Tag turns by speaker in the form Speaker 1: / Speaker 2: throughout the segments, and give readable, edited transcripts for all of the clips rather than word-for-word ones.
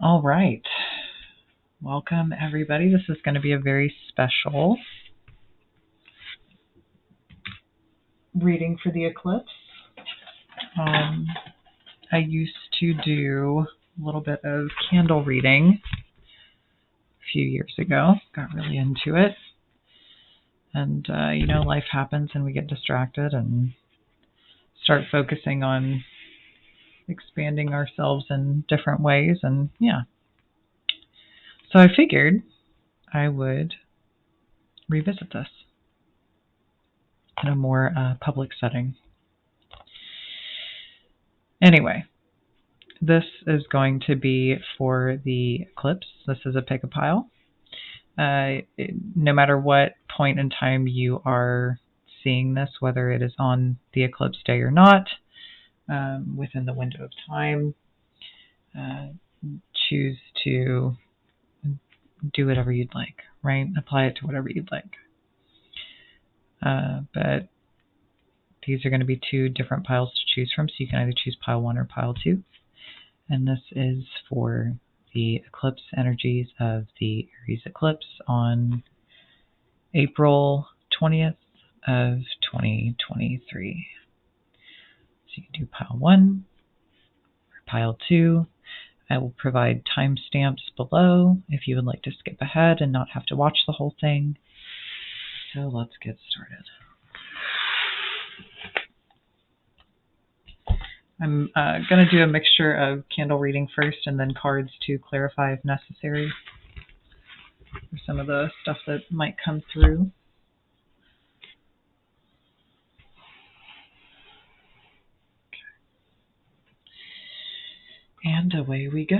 Speaker 1: All right. Welcome, everybody. This is going to be a very special reading for the eclipse. I used to do a little bit of candle reading a few years ago. Got really into it. And, life happens and we get distracted and start focusing on expanding ourselves in different ways. And, yeah. So I figured I would revisit this in a more public setting. Anyway, this is going to be for the eclipse. This is a pick a pile. No matter what point in time you are seeing this, whether it is on the eclipse day or not, within the window of time, choose to do whatever you'd like, right? Apply it to whatever you'd like. But these are going to be two different piles to choose from, so you can either choose pile 1 or pile 2. And this is for the eclipse energies of the Aries eclipse on April 20th of 2023. So you can do pile 1 or pile 2. I will provide timestamps below if you would like to skip ahead and not have to watch the whole thing. So let's get started. I'm going to do a mixture of candle reading first and then cards to clarify if necessary for some of the stuff that might come through. And away we go.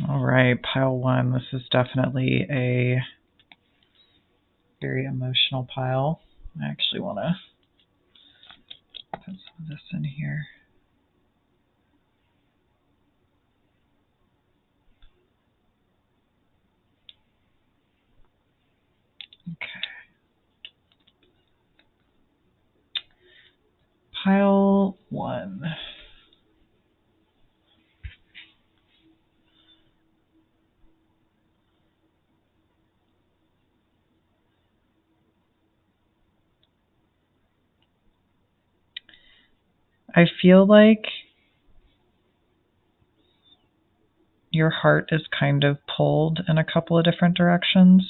Speaker 1: All right, pile 1. This is definitely a very emotional pile. I actually want to put some of this in here. Okay. Pile 1. I feel like your heart is kind of pulled in a couple of different directions.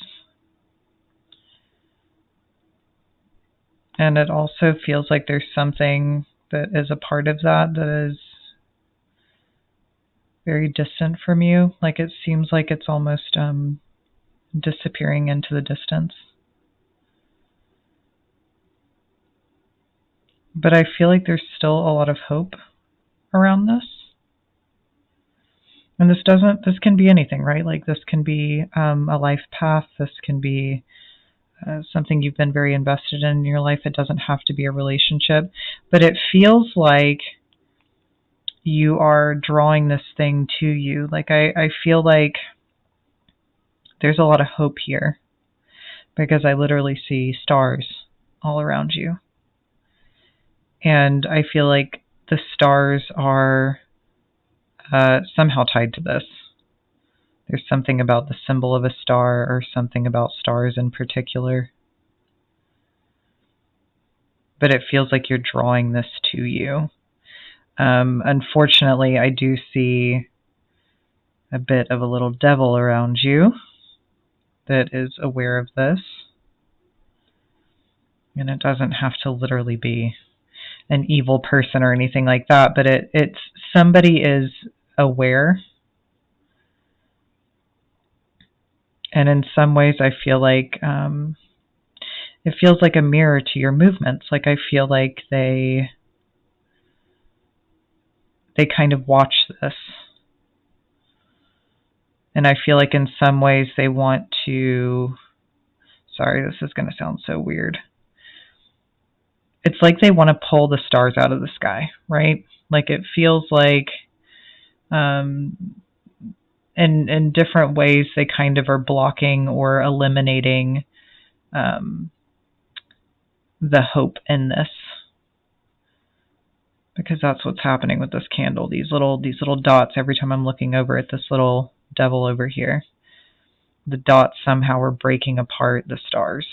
Speaker 1: And it also feels like there's something that is a part of that is very distant from you. Like it seems like it's almost disappearing into the distance. But I feel like there's still a lot of hope around this. And this can be anything, right? Like this can be a life path. This can be something you've been very invested in your life. It doesn't have to be a relationship. But it feels like you are drawing this thing to you. Like I feel like there's a lot of hope here because I literally see stars all around you. And I feel like the stars are somehow tied to this. There's something about the symbol of a star or something about stars in particular. But it feels like you're drawing this to you. Unfortunately, I do see a bit of a little devil around you that is aware of this. And it doesn't have to literally be an evil person or anything like that, but it's somebody is aware. And in some ways, I feel like it feels like a mirror to your movements. Like I feel like they kind of watch this. And I feel like in some ways they want to, sorry, this is going to sound so weird. it's like they want to pull the stars out of the sky, right? Like it feels like in different ways they kind of are blocking or eliminating the hope in this, because that's what's happening with this candle. These little dots, every time I'm looking over at this little devil over here, the dots somehow are breaking apart the stars.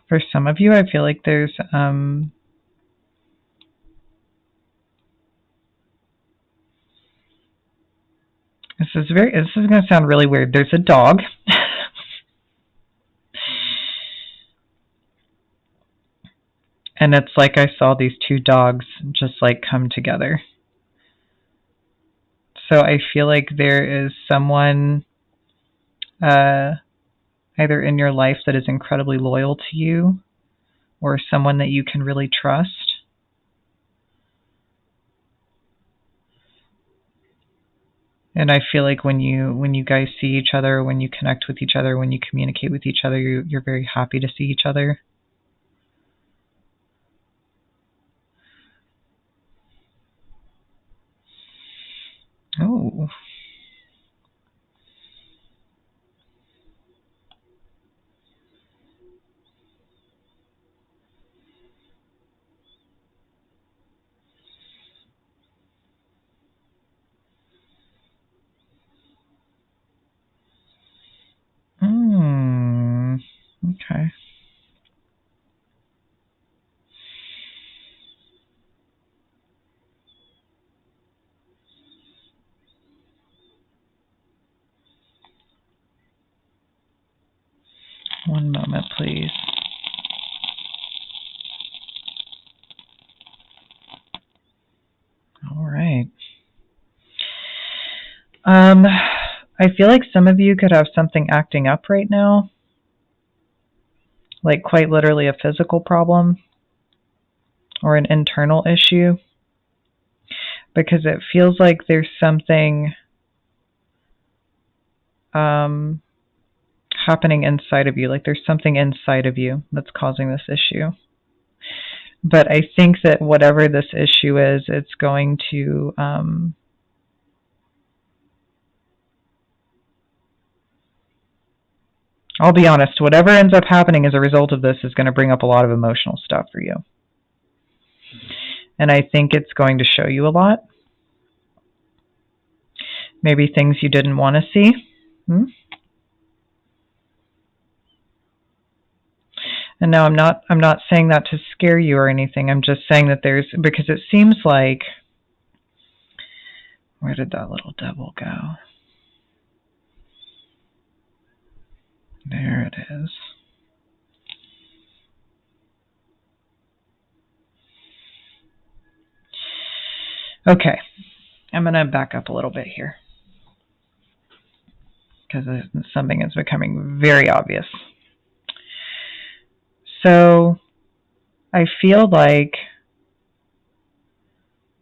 Speaker 1: For some of you, I feel like there's this is going to sound really weird. There's a dog. And it's like I saw these two dogs just like come together. So I feel like there is someone either in your life that is incredibly loyal to you, or someone that you can really trust. And I feel like when you guys see each other, when you connect with each other, when you communicate with each other, you're very happy to see each other. Oh. Okay. One moment, please. All right. I feel like some of you could have something acting up right now, like quite literally a physical problem or an internal issue, because it feels like there's something happening inside of you, like there's something inside of you that's causing this issue. But I think that whatever this issue is, it's going to I'll be honest, whatever ends up happening as a result of this is going to bring up a lot of emotional stuff for you. And I think it's going to show you a lot. Maybe things you didn't want to see. And now I'm not saying that to scare you or anything. I'm just saying that because it seems like, where did that little devil go? There it is. Okay, I'm going to back up a little bit here, because something is becoming very obvious. So I feel like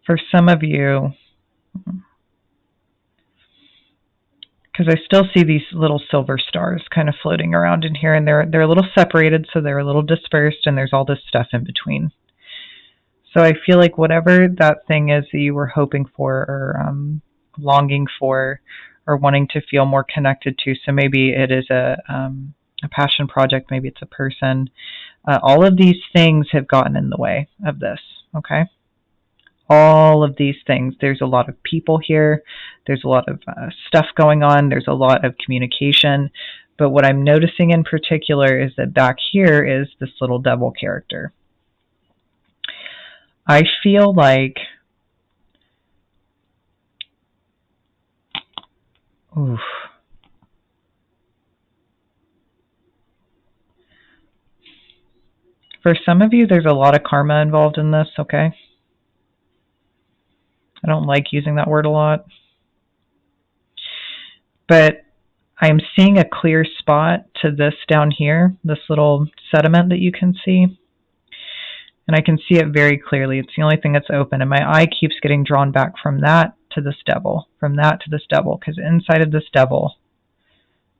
Speaker 1: for some of you, because I still see these little silver stars kind of floating around in here, and they're a little separated, so they're a little dispersed, and there's all this stuff in between. So I feel like whatever that thing is that you were hoping for, or longing for, or wanting to feel more connected to, so maybe it is a passion project, maybe it's a person, all of these things have gotten in the way of this, okay? All of these things. There's a lot of people here. There's a lot of stuff going on. There's a lot of communication. But what I'm noticing in particular is that back here is this little devil character. I feel like, oof. For some of you, there's a lot of karma involved in this, okay? I don't like using that word a lot. But I'm seeing a clear spot to this down here, this little sediment that you can see. And I can see it very clearly. It's the only thing that's open. And my eye keeps getting drawn back from that to this devil, from that to this devil, because inside of this devil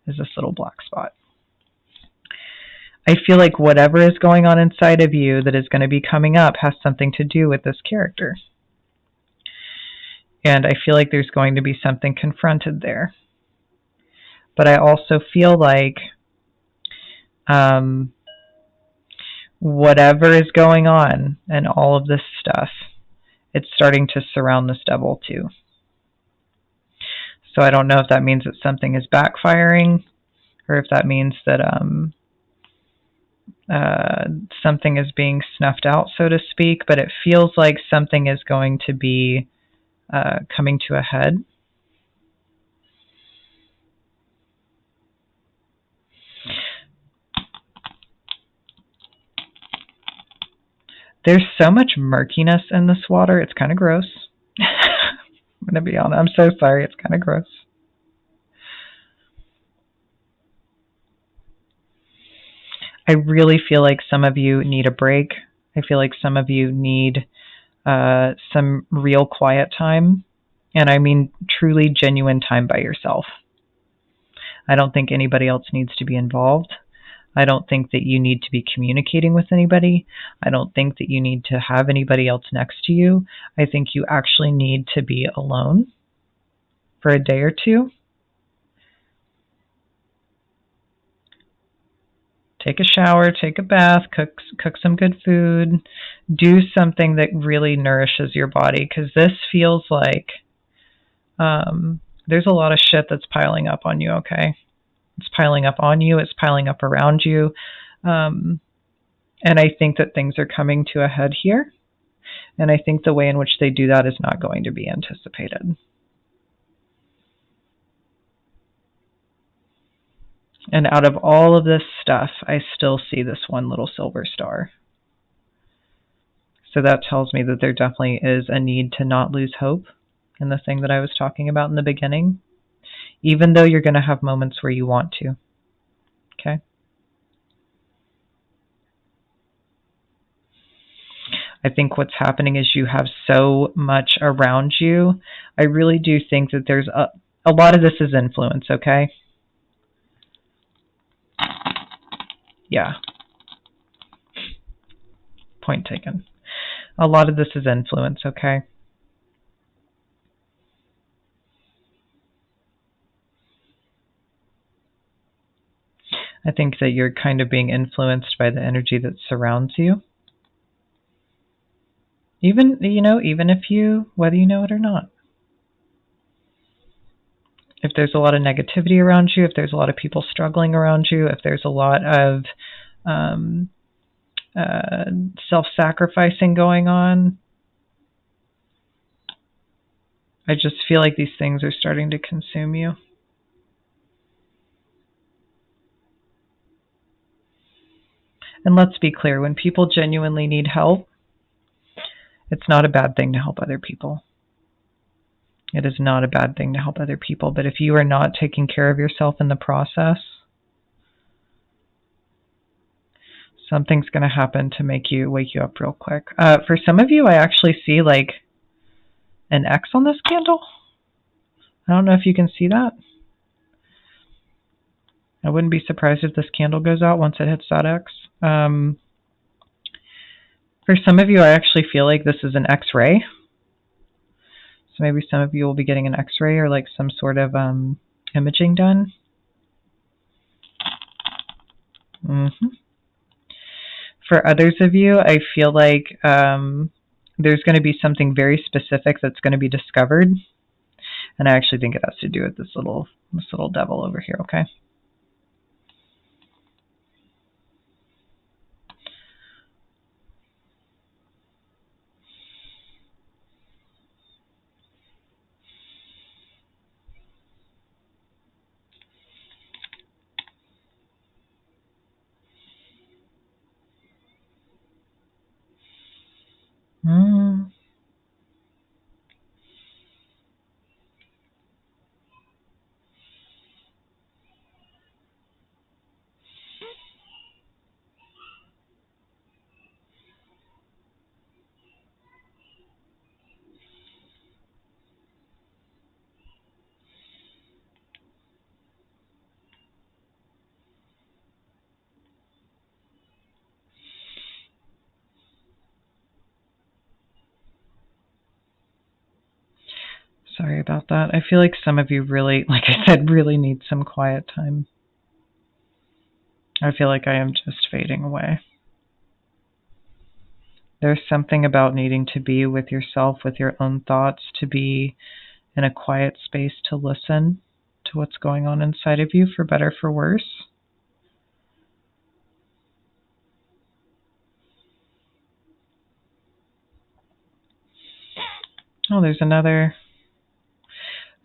Speaker 1: is this little black spot. I feel like whatever is going on inside of you that is going to be coming up has something to do with this character. And I feel like there's going to be something confronted there. But I also feel like whatever is going on and all of this stuff, it's starting to surround this devil too. So I don't know if that means that something is backfiring or if that means that something is being snuffed out, so to speak, but it feels like something is going to be coming to a head. There's so much murkiness in this water, it's kind of gross. I'm going to be honest, I'm so sorry, it's kind of gross. I really feel like some of you need a break. I feel like some of you need some real quiet time. And I mean truly genuine time by yourself. I don't think anybody else needs to be involved. I don't think that you need to be communicating with anybody. I don't think that you need to have anybody else next to you. I think you actually need to be alone for a day or two. Take a shower, take a bath, cook some good food, do something that really nourishes your body, because this feels like there's a lot of shit that's piling up on you, okay? It's piling up on you, it's piling up around you. And I think that things are coming to a head here. And I think the way in which they do that is not going to be anticipated. And out of all of this stuff, I still see this one little silver star. So that tells me that there definitely is a need to not lose hope in the thing that I was talking about in the beginning, even though you're going to have moments where you want to. Okay? I think what's happening is you have so much around you. I really do think that there's a lot of this is influence, okay? Yeah. Point taken. A lot of this is influence, okay? I think that you're kind of being influenced by the energy that surrounds you. Even if you, whether you know it or not. If there's a lot of negativity around you, if there's a lot of people struggling around you, if there's a lot of self-sacrificing going on, I just feel like these things are starting to consume you. And let's be clear, when people genuinely need help, it's not a bad thing to help other people. It is not a bad thing to help other people. But if you are not taking care of yourself in the process, something's going to happen to wake you up real quick. For some of you, I actually see like an X on this candle. I don't know if you can see that. I wouldn't be surprised if this candle goes out once it hits that X. For some of you, I actually feel like this is an X-ray. So maybe some of you will be getting an X-ray or like some sort of imaging done. For others of you, I feel like there's going to be something very specific that's going to be discovered. And I actually think it has to do with this little devil over here, okay? Sorry about that. I feel like some of you really, like I said, really need some quiet time. I feel like I am just fading away. There's something about needing to be with yourself, with your own thoughts, to be in a quiet space to listen to what's going on inside of you, for better, for worse. Oh, there's another.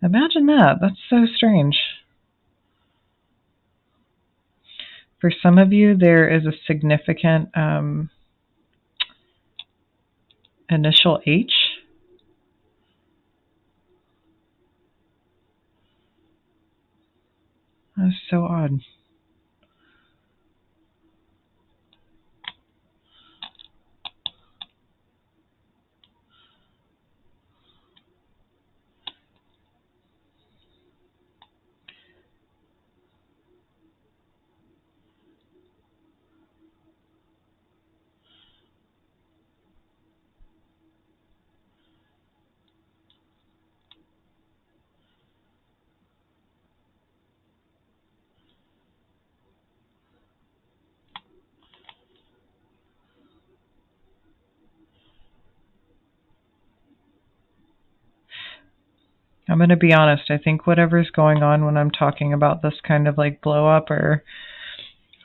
Speaker 1: Imagine that. That's so strange. For some of you, there is a significant initial H. That's so odd. I'm going to be honest. I think whatever's going on when I'm talking about this kind of like blow up, or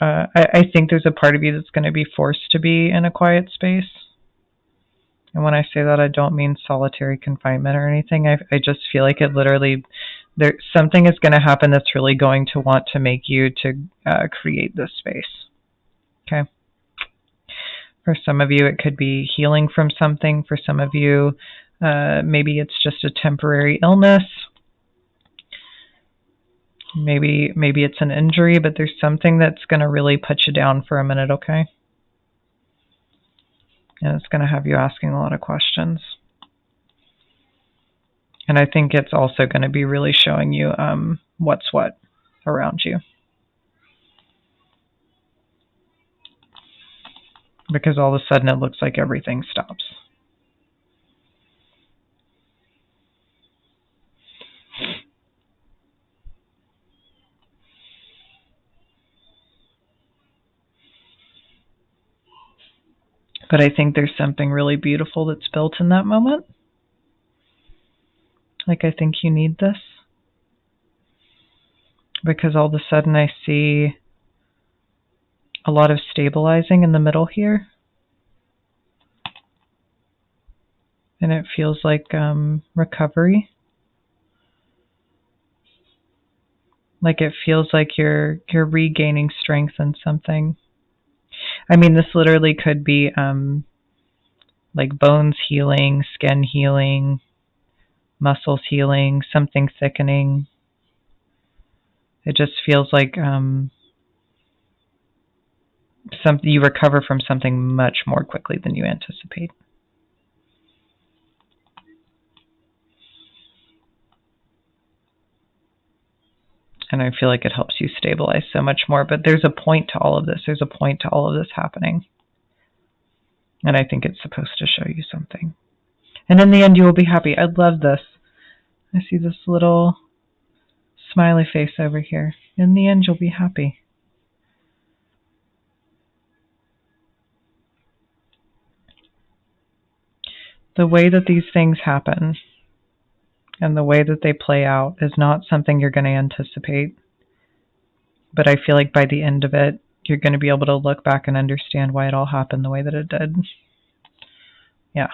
Speaker 1: I think there's a part of you that's going to be forced to be in a quiet space. And when I say that, I don't mean solitary confinement or anything. I just feel like it literally, something is going to happen that's really going to want to make you to create this space. Okay. For some of you, it could be healing from something. For some of you, maybe it's just a temporary illness. Maybe it's an injury, but there's something that's going to really put you down for a minute, okay? And it's going to have you asking a lot of questions. And I think it's also going to be really showing you what's what around you. Because all of a sudden it looks like everything stops. But I think there's something really beautiful that's built in that moment. Like, I think you need this. Because all of a sudden I see a lot of stabilizing in the middle here. And it feels like recovery. Like it feels like you're regaining strength in something. I mean, this literally could be like bones healing, skin healing, muscles healing, something thickening. It just feels like you recover from something much more quickly than you anticipate. And I feel like it helps you stabilize so much more. But there's a point to all of this. There's a point to all of this happening. And I think it's supposed to show you something. And in the end, you will be happy. I love this. I see this little smiley face over here. In the end, you'll be happy. The way that these things happen and the way that they play out is not something you're going to anticipate. But I feel like by the end of it, you're going to be able to look back and understand why it all happened the way that it did. Yeah.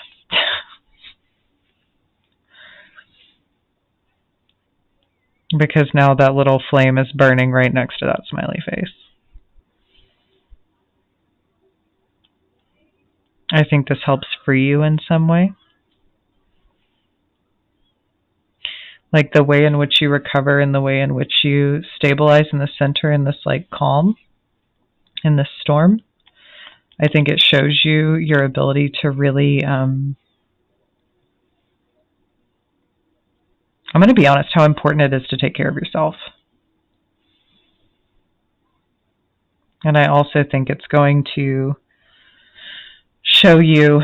Speaker 1: Because now that little flame is burning right next to that smiley face. I think this helps free you in some way. Like the way in which you recover and the way in which you stabilize in the center in this like calm, in this storm. I think it shows you your ability to really, I'm going to be honest, how important it is to take care of yourself. And I also think it's going to show you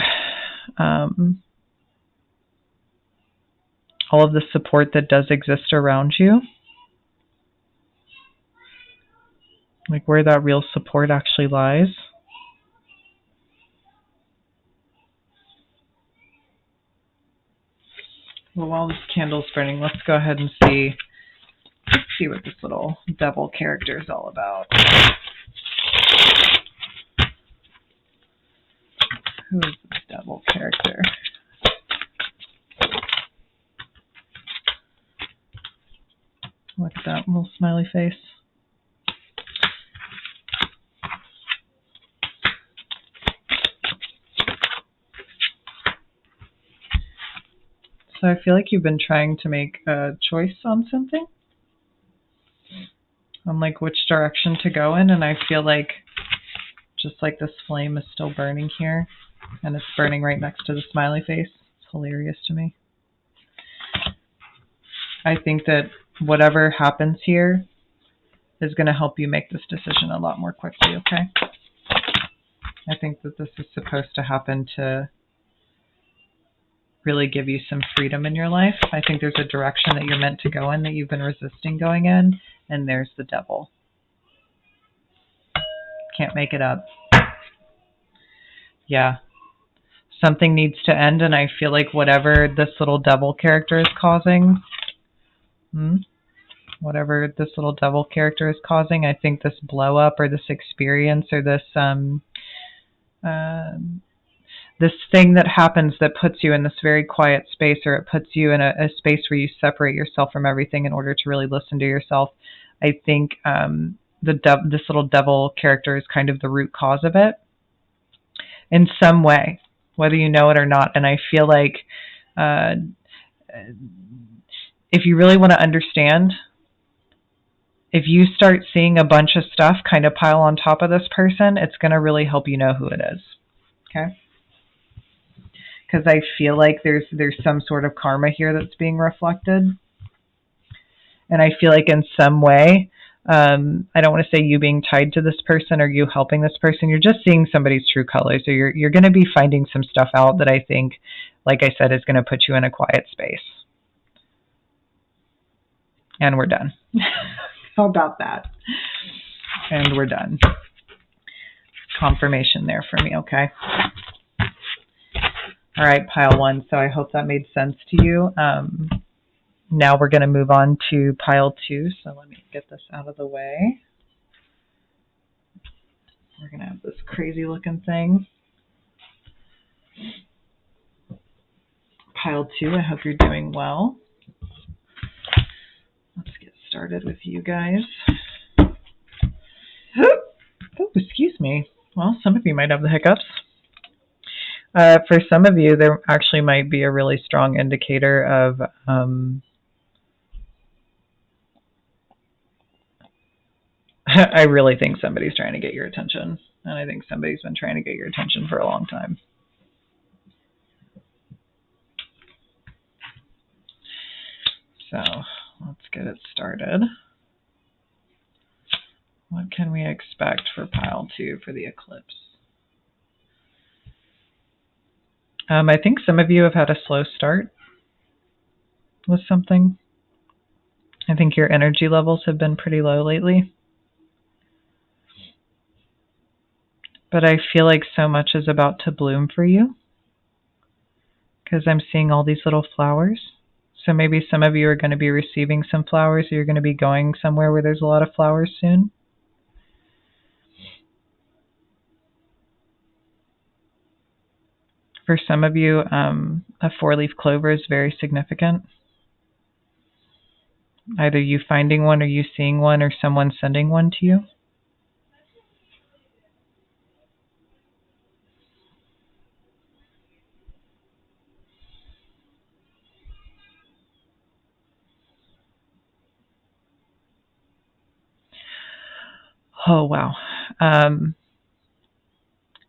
Speaker 1: all of the support that does exist around you. Like where that real support actually lies. Well, while this candle's burning, let's go ahead and see what this little devil character is all about. Who is this devil character? Look at that little smiley face. So I feel like you've been trying to make a choice on something, on like which direction to go in, and I feel like just like this flame is still burning here, and it's burning right next to the smiley face. It's hilarious to me. I think that whatever happens here is going to help you make this decision a lot more quickly, okay? I think that this is supposed to happen to really give you some freedom in your life. I think there's a direction that you're meant to go in that you've been resisting going in, and there's the devil. Can't make it up. Yeah. Something needs to end, and I feel like whatever this little devil character is causing, whatever this little devil character is causing, I think this blow up or this experience or this this thing that happens that puts you in this very quiet space, or it puts you in a space where you separate yourself from everything in order to really listen to yourself. I think this little devil character is kind of the root cause of it in some way, whether you know it or not. And I feel like if you really want to understand, if you start seeing a bunch of stuff kind of pile on top of this person, it's going to really help you know who it is. Okay? Because I feel like there's some sort of karma here that's being reflected. And I feel like in some way, I don't want to say you being tied to this person or you helping this person, you're just seeing somebody's true colors. So you're going to be finding some stuff out that I think, like I said, is going to put you in a quiet space. And we're done. How about that? And we're done. Confirmation there for me, okay? All right, pile one. So I hope that made sense to you. Now we're going to move on to pile two. So let me get this out of the way. We're going to have this crazy looking thing. Pile two, I hope you're doing well. Let's get started with you guys. Oh, excuse me. Well, some of you might have the hiccups. For some of you, there actually might be a really strong indicator of I really think somebody's trying to get your attention. And I think somebody's been trying to get your attention for a long time. So let's get it started. What can we expect for pile two for the eclipse? I think some of you have had a slow start with something. I think your energy levels have been pretty low lately. But I feel like so much is about to bloom for you, because I'm seeing all these little flowers. So maybe some of you are going to be receiving some flowers, or you're going to be going somewhere where there's a lot of flowers soon. For some of you, a four-leaf clover is very significant. Either you finding one, or you seeing one, or someone sending one to you. Oh, wow.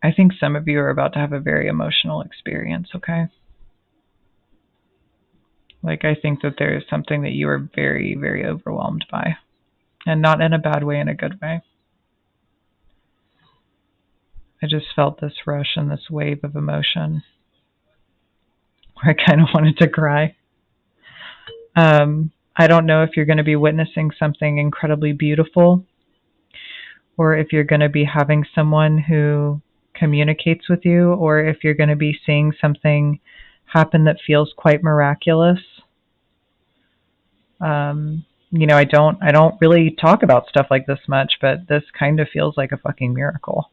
Speaker 1: I think some of you are about to have a very emotional experience, okay? Like, I think that there is something that you are very, very overwhelmed by. And not in a bad way, in a good way. I just felt this rush and this wave of emotion where I kind of wanted to cry. I don't know if you're going to be witnessing something incredibly beautiful, or if you're going to be having someone who communicates with you, or if you're going to be seeing something happen that feels quite miraculous. I don't really talk about stuff like this much, but this kind of feels like a fucking miracle.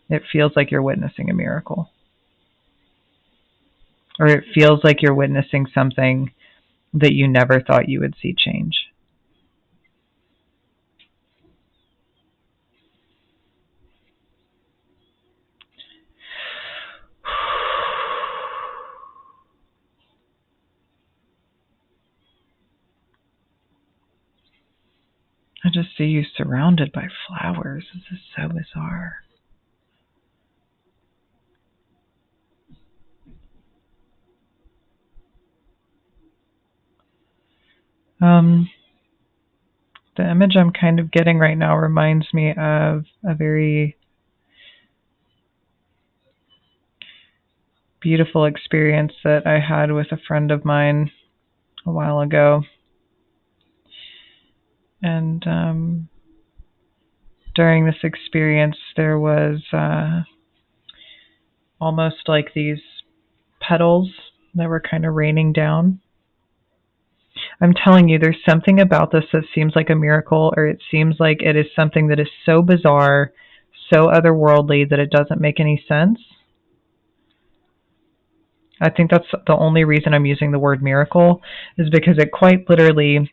Speaker 1: It feels like you're witnessing a miracle. Or it feels like you're witnessing something that you never thought you would see change. I just see you surrounded by flowers. This is so bizarre. The image I'm kind of getting right now reminds me of a very beautiful experience that I had with a friend of mine a while ago. And during this experience, there was almost like these petals that were kind of raining down. I'm telling you, there's something about this that seems like a miracle, or it seems like it is something that is so bizarre, so otherworldly that it doesn't make any sense. I think that's the only reason I'm using the word miracle, is because it quite literally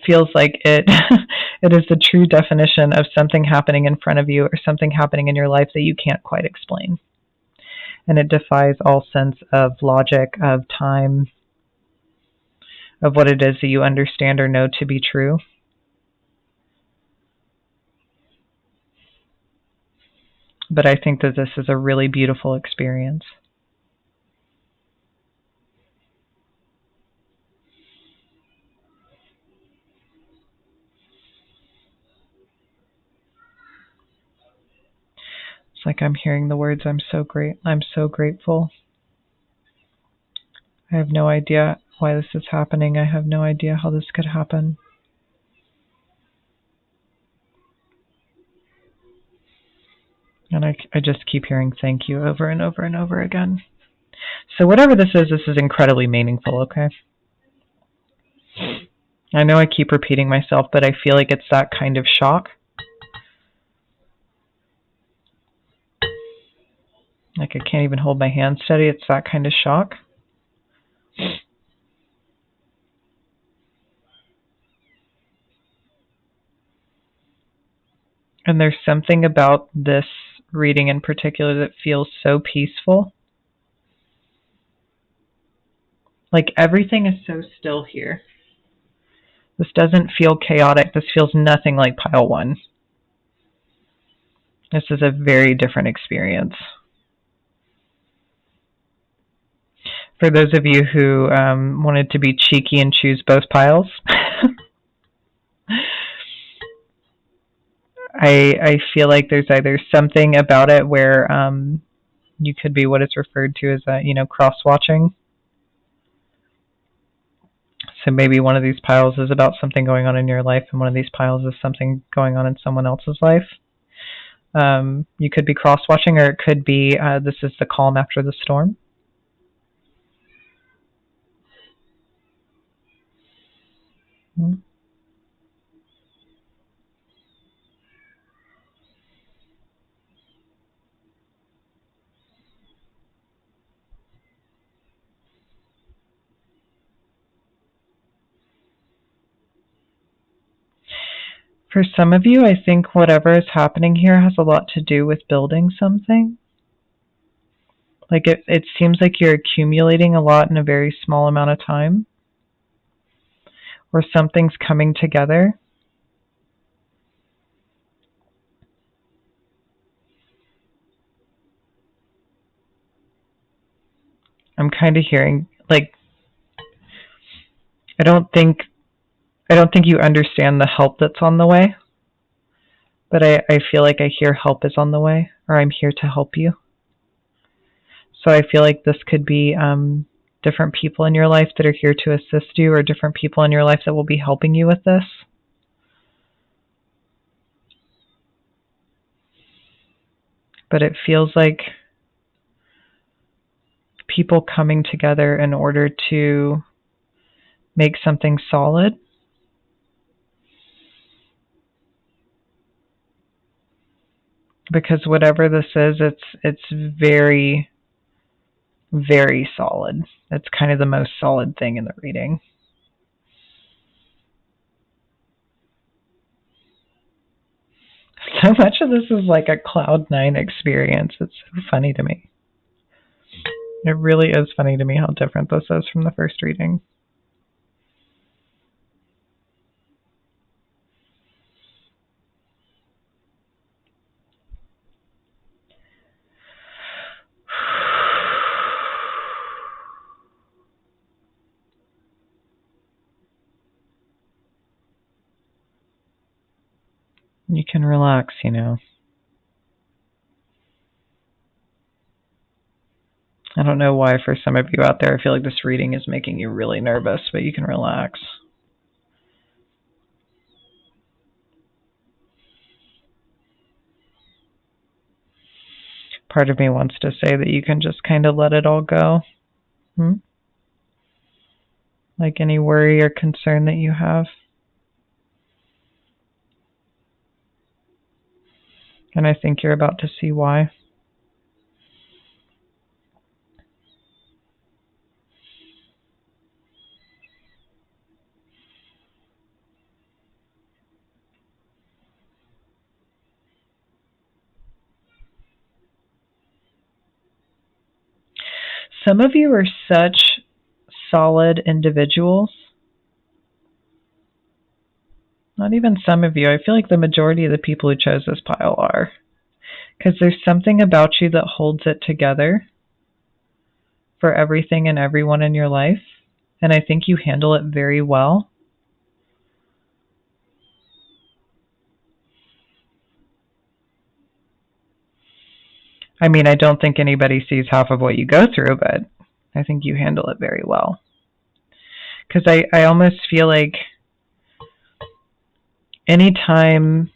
Speaker 1: feels like it it is the true definition of something happening in front of you, or something happening in your life that you can't quite explain. And it defies all sense of logic, of time, of what it is that you understand or know to be true. But I think that this is a really beautiful experience. It's like I'm hearing the words, I'm so grateful. I have no idea why this is happening. I have no idea how this could happen. And I just keep hearing thank you over and over and over again. So whatever this is incredibly meaningful, okay? I know I keep repeating myself, but I feel like it's that kind of shock. Like I can't even hold my hand steady. It's that kind of shock. And there's something about this reading in particular that feels so peaceful. Like everything is so still here. This doesn't feel chaotic. This feels nothing like pile one. This is a very different experience. For those of you who wanted to be cheeky and choose both piles, I feel like there's either something about it where you could be what is referred to as cross-watching. So maybe one of these piles is about something going on in your life, and one of these piles is something going on in someone else's life. You could be cross-watching, or it could be this is the calm after the storm. Mm-hmm. For some of you, I think whatever is happening here has a lot to do with building something. Like it seems like you're accumulating a lot in a very small amount of time, or something's coming together. I'm kind of hearing like I don't think you understand the help that's on the way. but I feel like I hear help is on the way, or I'm here to help you. So I feel like this could be different people in your life that are here to assist you, or different people in your life that will be helping you with this. But it feels like people coming together in order to make something solid. Because whatever this is, it's very, very solid. It's kind of the most solid thing in the reading. So much of this is like a cloud nine experience. It's so funny to me. It really is funny to me how different this is from the first reading. You can relax, you know. I don't know why for some of you out there I feel like this reading is making you really nervous, but you can relax. Part of me wants to say that you can just kind of let it all go. Like any worry or concern that you have. And I think you're about to see why. Some of you are such solid individuals. Not even some of you. I feel like the majority of the people who chose this pile are. Because there's something about you that holds it together for everything and everyone in your life. And I think you handle it very well. I mean, I don't think anybody sees half of what you go through, but I think you handle it very well. Because I almost feel like anytime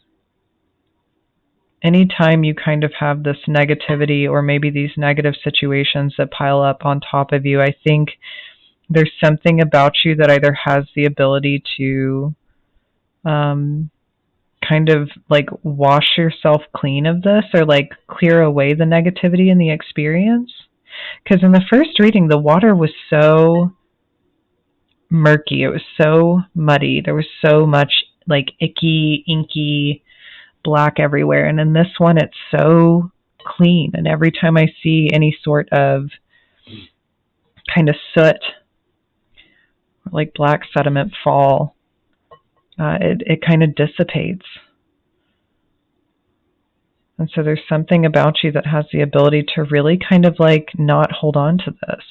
Speaker 1: you kind of have this negativity or maybe these negative situations that pile up on top of you, I think there's something about you that either has the ability to kind of like wash yourself clean of this, or like clear away the negativity in the experience. Because in the first reading, the water was so murky. It was so muddy. There was so much like icky, inky, black everywhere. And in this one, it's so clean. And every time I see any sort of kind of soot, like black sediment fall, it kind of dissipates. And so there's something about you that has the ability to really kind of like not hold on to this.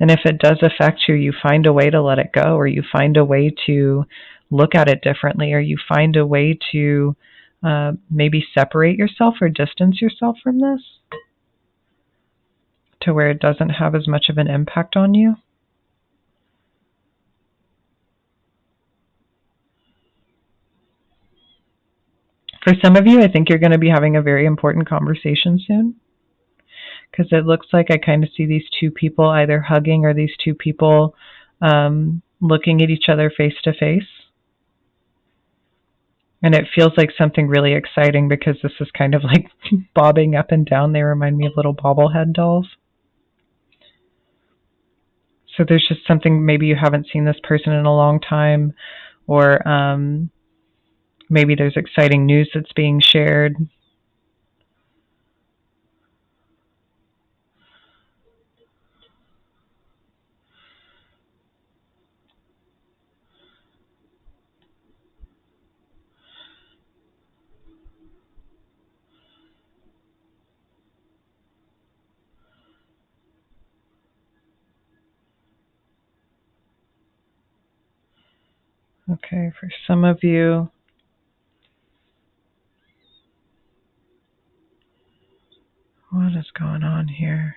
Speaker 1: And if it does affect you, you find a way to let it go, or you find a way to look at it differently, or you find a way to maybe separate yourself or distance yourself from this to where it doesn't have as much of an impact on you. For some of you, I think you're going to be having a very important conversation soon, because it looks like I kind of see these two people either hugging or these two people looking at each other face to face. And it feels like something really exciting because this is kind of like bobbing up and down. They remind me of little bobblehead dolls. So there's just something, maybe you haven't seen this person in a long time, or maybe there's exciting news that's being shared. Okay, for some of you, what is going on here?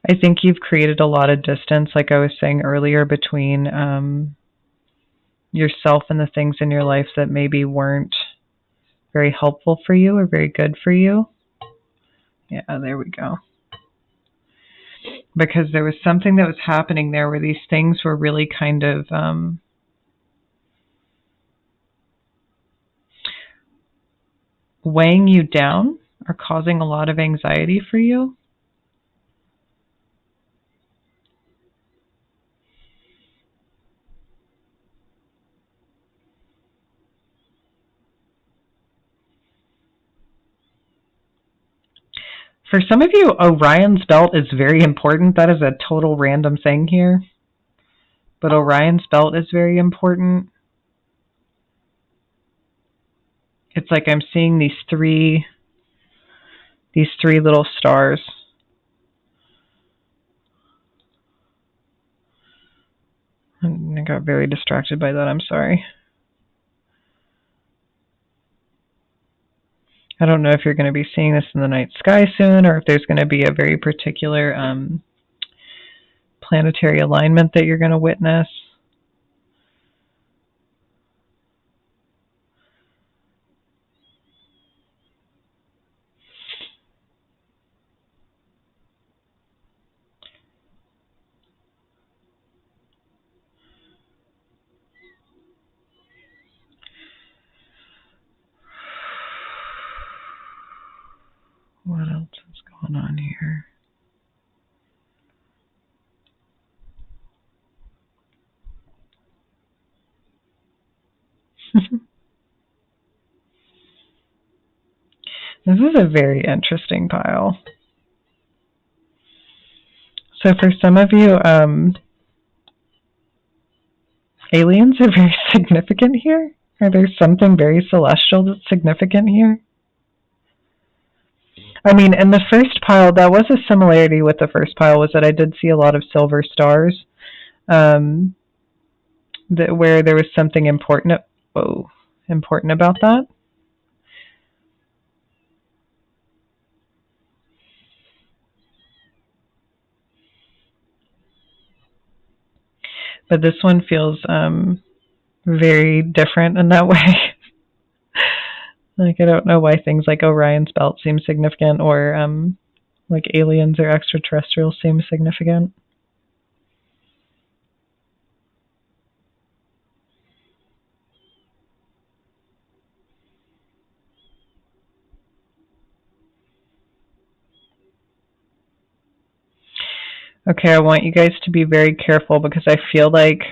Speaker 1: I think you've created a lot of distance, like I was saying earlier, between yourself and the things in your life that maybe weren't very helpful for you or very good for you. Yeah, there we go. Because there was something that was happening there where these things were really kind of weighing you down or causing a lot of anxiety for you. For some of you, Orion's belt is very important. That is a total random thing here. But Orion's belt is very important. It's like I'm seeing these three little stars. I got very distracted by that. I'm sorry. I don't know if you're going to be seeing this in the night sky soon, or if there's going to be a very particular planetary alignment that you're going to witness. What else is going on here? This is a very interesting pile. So for some of you, aliens are very significant here. Or there's something very celestial that's significant here. I mean, in the first pile, that was a similarity with the first pile, was that I did see a lot of silver stars, where there was something important about that. But this one feels very different in that way. Like, I don't know why things like Orion's belt seem significant, or like aliens or extraterrestrials seem significant. Okay, I want you guys to be very careful, because I feel like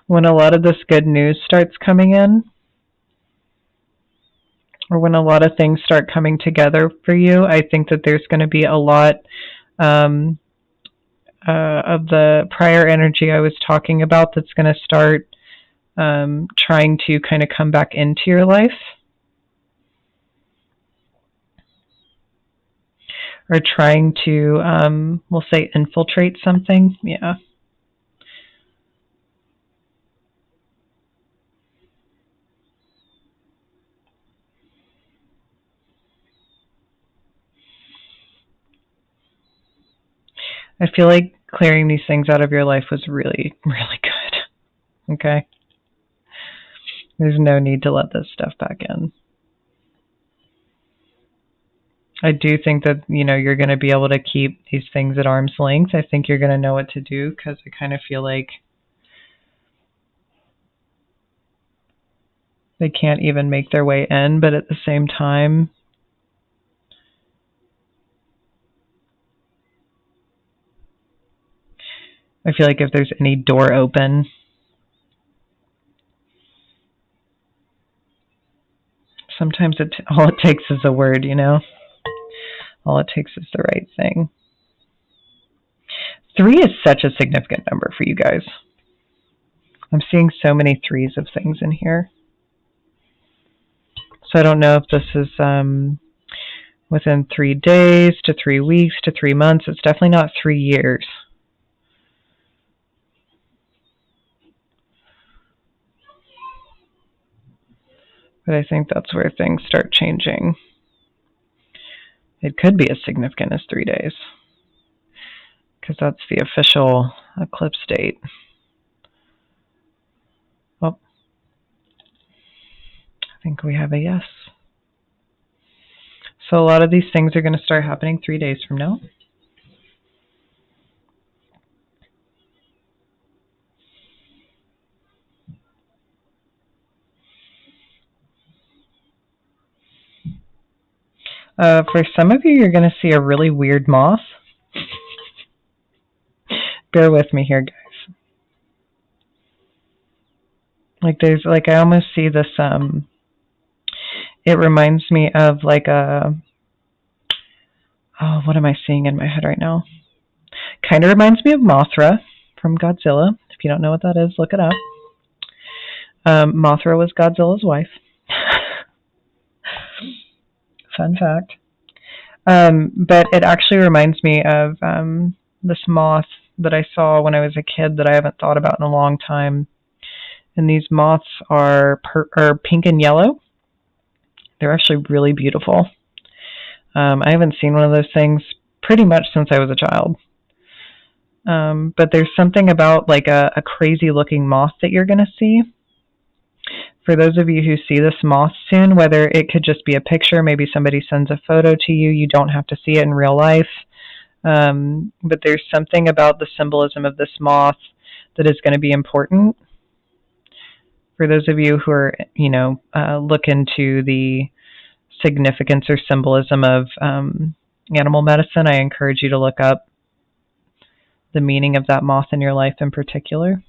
Speaker 1: when a lot of this good news starts coming in, or when a lot of things start coming together for you, I think that there's going to be a lot of the prior energy I was talking about that's going to start trying to kind of come back into your life. Or trying to, we'll say, infiltrate something. Yeah. I feel like clearing these things out of your life was really, really good. Okay? There's no need to let this stuff back in. I do think that, you're going to be able to keep these things at arm's length. I think you're going to know what to do, because I kind of feel like they can't even make their way in, but at the same time, I feel like if there's any door open, sometimes all it takes is a word, All it takes is the right thing. 3 is such a significant number for you guys. I'm seeing so many 3s of things in here. So I don't know if this is within 3 days to 3 weeks to 3 months. It's definitely not 3 years. But I think that's where things start changing. It could be as significant as 3 days, because that's the official eclipse date. Oh, I think we have a yes. So a lot of these things are going to start happening 3 days from now. For some of you, you're going to see a really weird moth. Bear with me here, guys. I almost see this, it reminds me of like a, oh, what am I seeing in my head right now? Kind of reminds me of Mothra from Godzilla. If you don't know what that is, look it up. Mothra was Godzilla's wife. Fun fact. But it actually reminds me of this moth that I saw when I was a kid that I haven't thought about in a long time. And these moths are pink and yellow. They're actually really beautiful. I haven't seen one of those things pretty much since I was a child. But there's something about like a crazy looking moth that you're going to see. For those of you who see this moth soon, whether it could just be a picture, maybe somebody sends a photo to you, you don't have to see it in real life. But there's something about the symbolism of this moth that is going to be important. For those of you who are, look into the significance or symbolism of animal medicine, I encourage you to look up the meaning of that moth in your life in particular.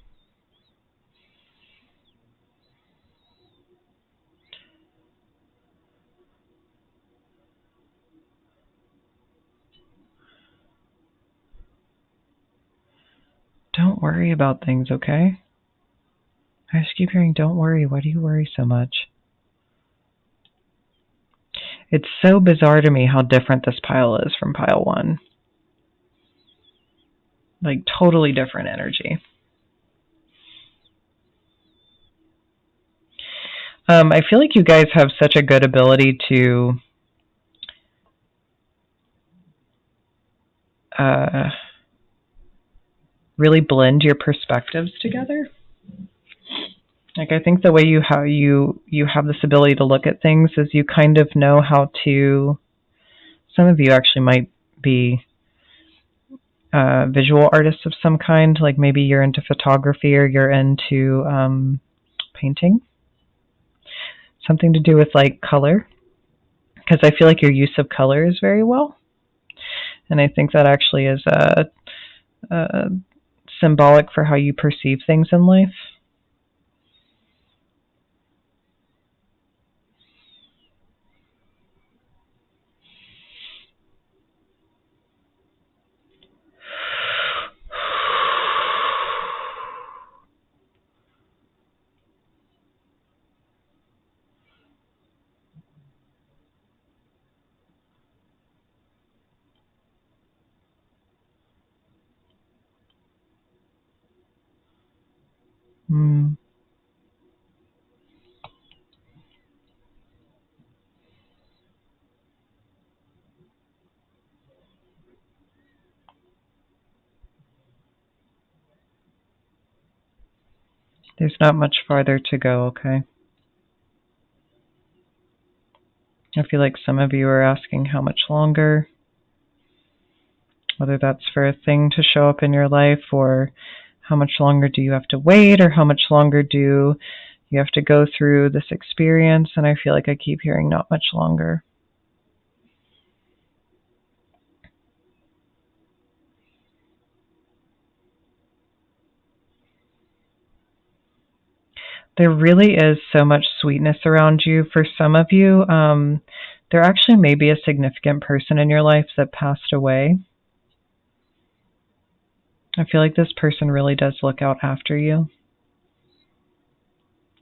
Speaker 1: Don't worry about things, okay? I just keep hearing, don't worry. Why do you worry so much? It's so bizarre to me how different this pile is from pile 1. Like, totally different energy. I feel like you guys have such a good ability to really blend your perspectives together. Like, I think the way you have this ability to look at things is you kind of know how to. Some of you actually might be visual artists of some kind. Like maybe you're into photography or you're into painting. Something to do with like color, because I feel like your use of color is very well, and I think that actually is symbolic for how you perceive things in life. There's not much farther to go, okay? I feel like some of you are asking how much longer, whether that's for a thing to show up in your life, or how much longer do you have to wait, or how much longer do you have to go through this experience, and I feel like I keep hearing not much longer. There really is so much sweetness around you. For some of you, there actually may be a significant person in your life that passed away. I feel like this person really does look out after you,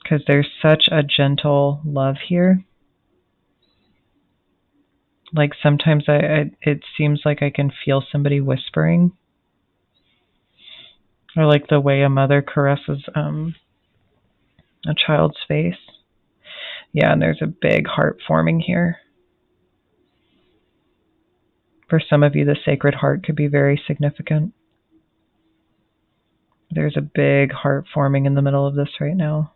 Speaker 1: because there's such a gentle love here. Like sometimes it seems like I can feel somebody whispering, or like the way a mother caresses a child's face. Yeah, and there's a big heart forming here. For some of you, the Sacred Heart could be very significant. There's a big heart forming in the middle of this right now.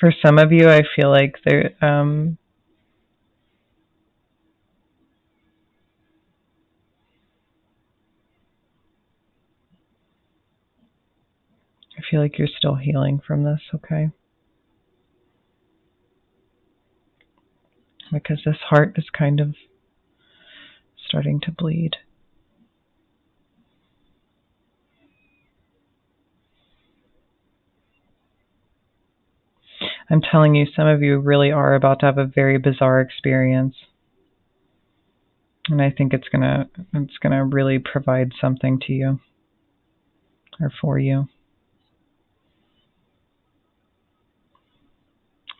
Speaker 1: For some of you, I feel like there, I feel like you're still healing from this, okay? Because this heart is kind of starting to bleed. I'm telling you, some of you really are about to have a very bizarre experience. And I think it's gonna really provide something to you or for you.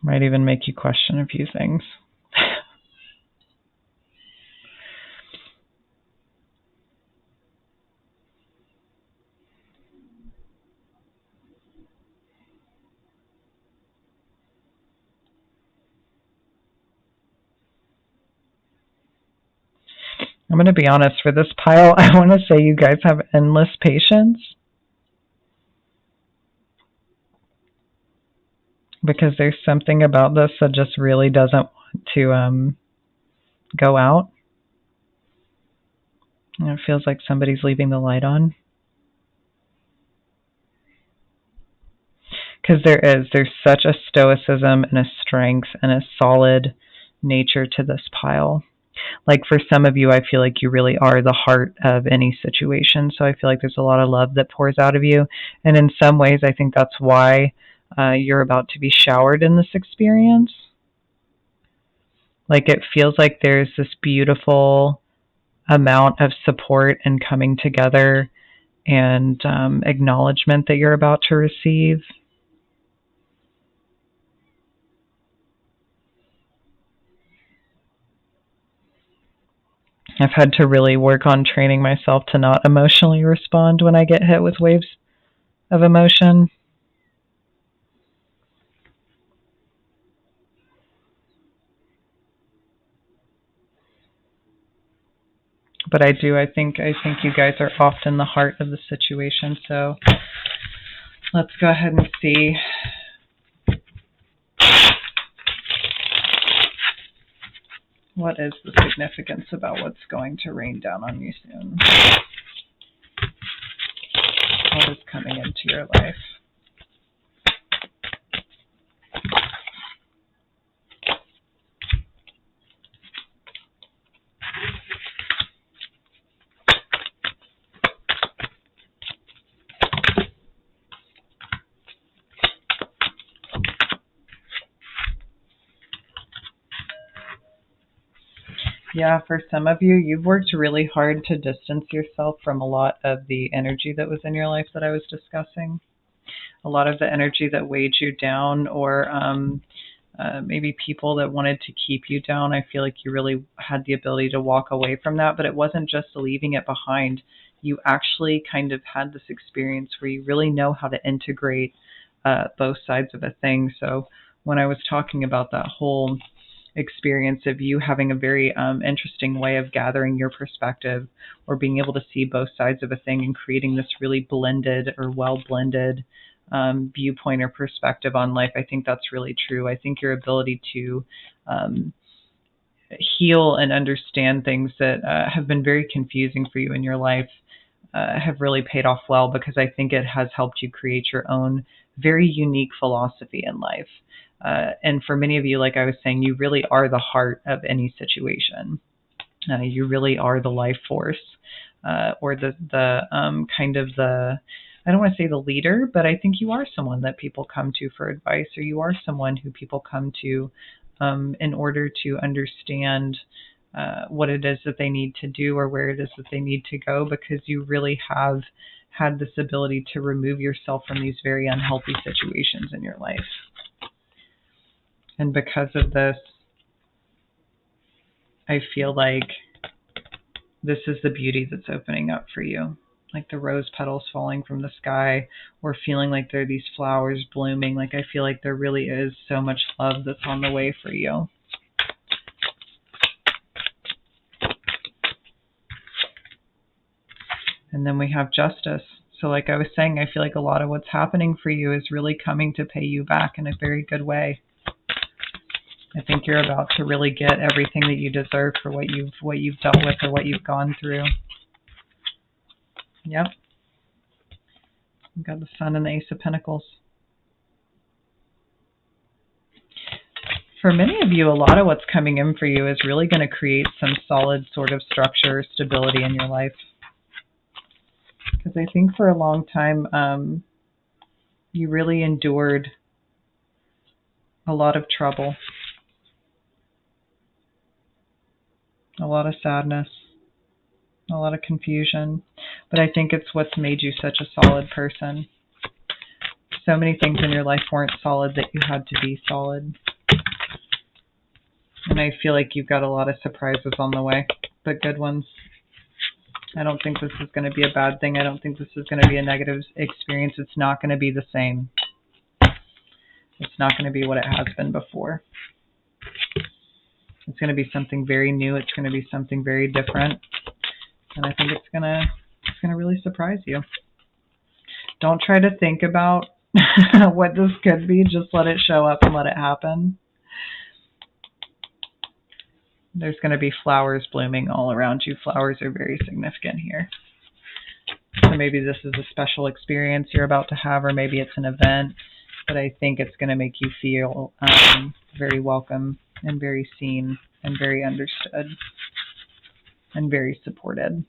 Speaker 1: Might even make you question a few things. I'm going to be honest, for this pile, I want to say you guys have endless patience. Because there's something about this that just really doesn't want to go out. And it feels like somebody's leaving the light on. Because there's such a stoicism and a strength and a solid nature to this pile. Like for some of you, I feel like you really are the heart of any situation. So I feel like there's a lot of love that pours out of you. And in some ways, I think that's why you're about to be showered in this experience. Like it feels like there's this beautiful amount of support and coming together and acknowledgement that you're about to receive. I've had to really work on training myself to not emotionally respond when I get hit with waves of emotion. But I think you guys are often the heart of the situation. So let's go ahead and see what is the significance about what's going to rain down on you soon. What is coming into your life? Yeah, for some of you, you've worked really hard to distance yourself from a lot of the energy that was in your life that I was discussing. A lot of the energy that weighed you down, or maybe people that wanted to keep you down. I feel like you really had the ability to walk away from that, but it wasn't just leaving it behind. You actually kind of had this experience where you really know how to integrate both sides of a thing. So when I was talking about that whole experience of you having a very interesting way of gathering your perspective or being able to see both sides of a thing and creating this really blended or well blended viewpoint or perspective on life, I think that's really true. I think your ability to heal and understand things that have been very confusing for you in your life have really paid off well, because I think it has helped you create your own very unique philosophy in life. And for many of you, like I was saying, you really are the heart of any situation. You really are the life force, or the kind of the, I don't want to say the leader, but I think you are someone that people come to for advice, or you are someone who people come to in order to understand what it is that they need to do or where it is that they need to go, because you really have had this ability to remove yourself from these very unhealthy situations in your life. And because of this, I feel like this is the beauty that's opening up for you. Like the rose petals falling from the sky, or feeling like there are these flowers blooming. Like I feel like there really is so much love that's on the way for you. And then we have justice. So like I was saying, I feel like a lot of what's happening for you is really coming to pay you back in a very good way. I think you're about to really get everything that you deserve for what you've dealt with or what you've gone through. Yep. We've got the Sun and the Ace of Pentacles. For many of you, a lot of what's coming in for you is really going to create some solid sort of structure, stability in your life. Because I think for a long time, you really endured a lot of trouble, a lot of sadness, a lot of confusion. But I think it's what's made you such a solid person. So many things in your life weren't solid that you had to be solid. And I feel like you've got a lot of surprises on the way, but good ones. I don't think this is going to be a bad thing. I don't think this is going to be a negative experience. It's not going to be the same. It's not going to be what it has been before. It's going to be something very new. It's going to be something very different. And I think it's going to really surprise you. Don't try to think about what this could be. Just let it show up and let it happen. There's going to be flowers blooming all around you. Flowers are very significant here. So maybe this is a special experience you're about to have, or maybe it's an event, but I think it's going to make you feel very welcome and very seen and very understood and very supported.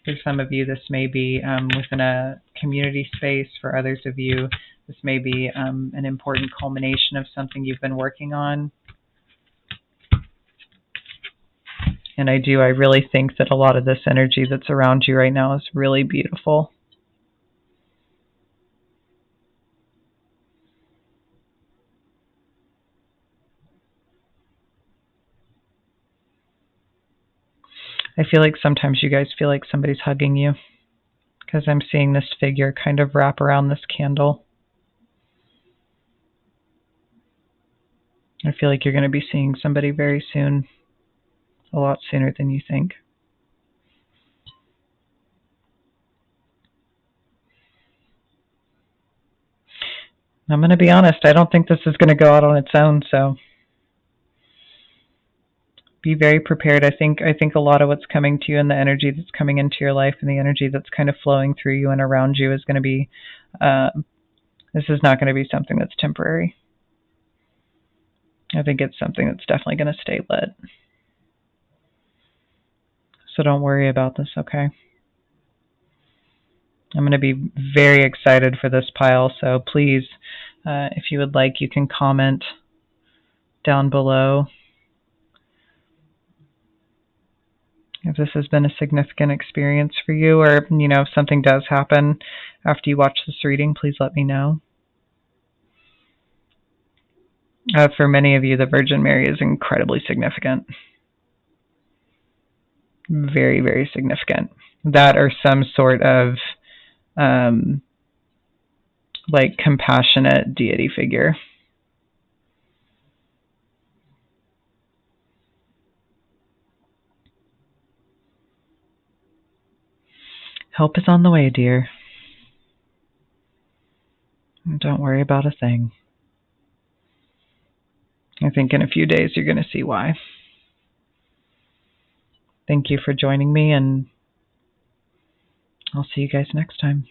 Speaker 1: For some of you, this may be within a community space. For others of you, this may be an important culmination of something you've been working on. And I really think that a lot of this energy that's around you right now is really beautiful. I feel like sometimes you guys feel like somebody's hugging you, because I'm seeing this figure kind of wrap around this candle. I feel like you're going to be seeing somebody very soon, a lot sooner than you think. I'm going to be honest, I don't think this is going to go out on its own, so be very prepared. I think a lot of what's coming to you and the energy that's coming into your life and the energy that's kind of flowing through you and around you is going to be, this is not going to be something that's temporary. I think it's something that's definitely going to stay lit. So don't worry about this, okay? I'm going to be very excited for this pile, so please, if you would like, you can comment down below if this has been a significant experience for you, or, if something does happen after you watch this reading, please let me know. For many of you, the Virgin Mary is incredibly significant. Very, very significant. That or some sort of like compassionate deity figure. Help is on the way, dear. Don't worry about a thing. I think in a few days you're going to see why. Thank you for joining me, and I'll see you guys next time.